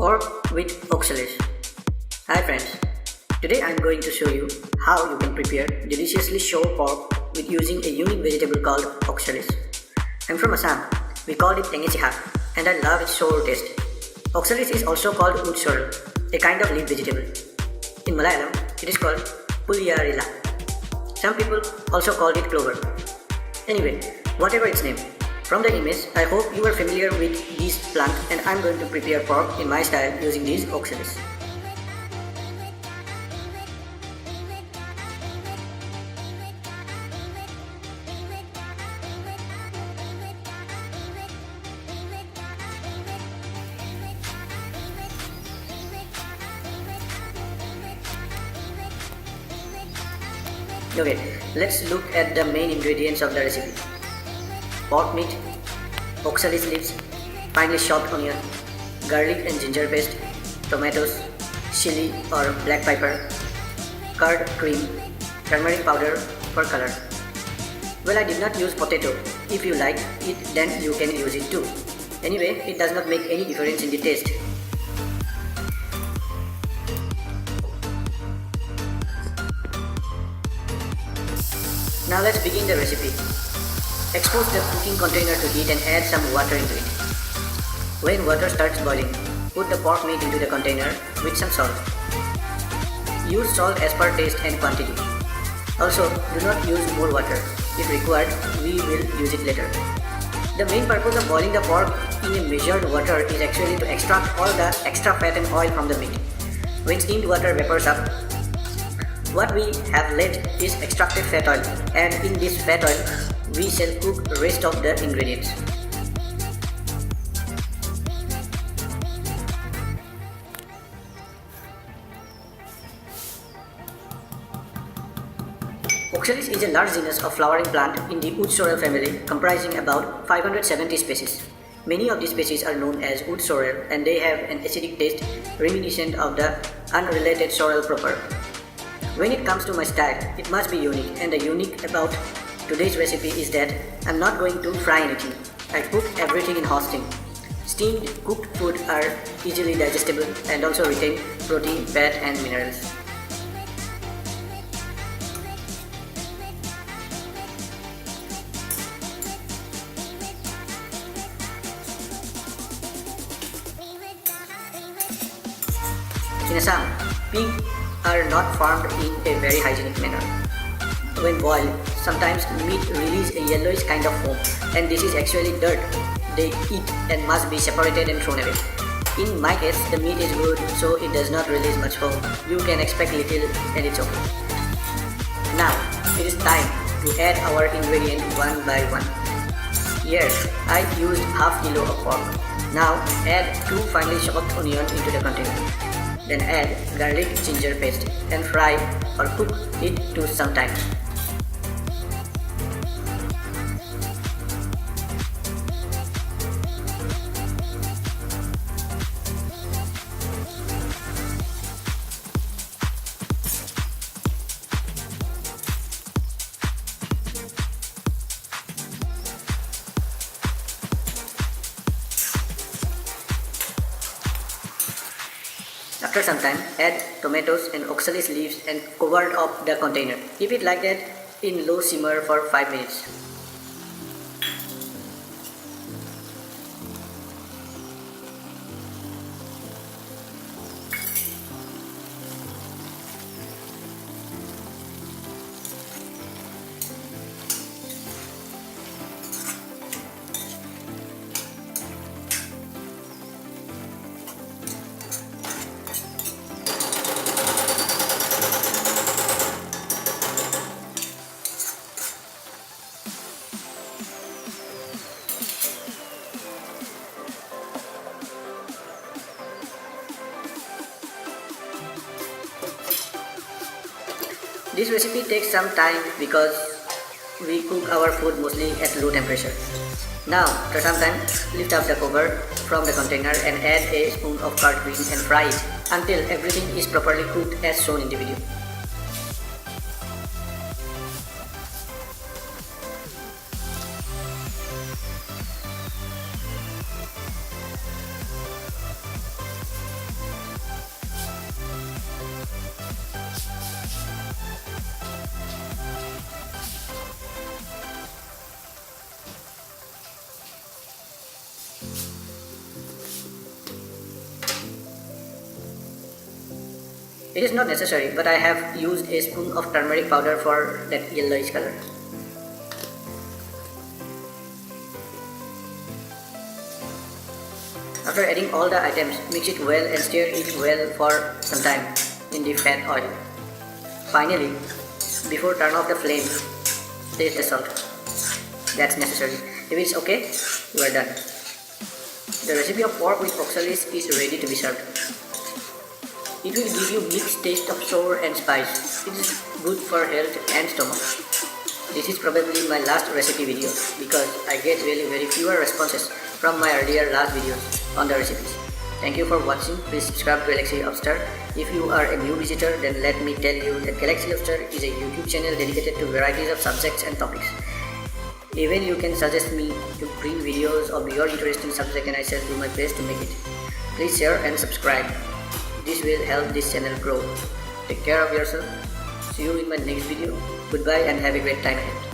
or with Oxalis. Hi friends, today I am going to show you how you can prepare deliciously sour pork with using a unique vegetable called Oxalis. I am from Assam. We call it Tengesi and I love its sour taste. Oxalis is also called wood-sorrel, a kind of leaf vegetable. In Malayalam, it is called Puliyaarila. Some people also call it clover. Anyway, whatever its name, from the image, I hope you are familiar with this plant and I am going to prepare pork in my style using these Oxalis. Okay, let's look at the main ingredients of the recipe. Pork meat, oxalis leaves, finely chopped onion, garlic and ginger paste, tomatoes, chili or black pepper, curd cream, turmeric powder for color. Well, I did not use potato. If you like it, then you can use it too. Anyway, it does not make any difference in the taste. Now let's begin the recipe. Expose the cooking container to heat and add some water into it. When water starts boiling, put the pork meat into the container with some salt. Use salt as per taste and quantity. Also, do not use more water. If required, we will use it later. The main purpose of boiling the pork in a measured water is actually to extract all the extra fat and oil from the meat. When steamed water vapors up, what we have left is extracted fat oil, and in this fat oil, we shall cook rest of the ingredients. Oxalis is a large genus of flowering plant in the wood-sorrel family, comprising about 570 species. Many of these species are known as wood-sorrel and they have an acidic taste reminiscent of the unrelated sorrel proper. When it comes to my style, it must be unique, and the unique about today's recipe is that I'm not going to fry anything. I cook everything in hot steam. Steamed cooked food are easily digestible and also retain protein, fat and minerals. In Assam, pigs are not farmed in a very hygienic manner. When boiled, sometimes meat releases a yellowish kind of foam, and this is actually dirt they eat and must be separated and thrown away. In my case, the meat is good, so it does not release much foam. You can expect little and it's okay. Now, it is time to add our ingredient one by one. Here, I used half kilo of pork. Now, add 2 finely chopped onions into the container. Then add garlic ginger paste and fry or cook it to some time. After some time, add tomatoes and oxalis leaves and cover up the container. Keep it like that in low simmer for 5 minutes. This recipe takes some time because we cook our food mostly at low temperature. Now, after some time, lift up the cover from the container and add a spoon of curd cream and fry it until everything is properly cooked as shown in the video. It is not necessary, but I have used a spoon of turmeric powder for that yellowish color. After adding all the items, mix it well and stir it well for some time in the fat oil. Finally, before turn off the flame, taste the salt. That's necessary. If it's okay, you are done. The recipe of pork with oxalis is ready to be served. It will give you mixed taste of sour and spice. It is good for health and stomach. This is probably my last recipe video because I get really very fewer responses from my earlier last videos on the recipes. Thank you for watching. Please subscribe to Galaxy Lobster. If you are a new visitor, then let me tell you that Galaxy Lobster is a YouTube channel dedicated to varieties of subjects and topics. Even you can suggest me to bring videos of your interesting subject and I shall do my best to make it. Please share and subscribe. This will help this channel grow. Take care of yourself. See you in my next video. Goodbye and have a great time ahead.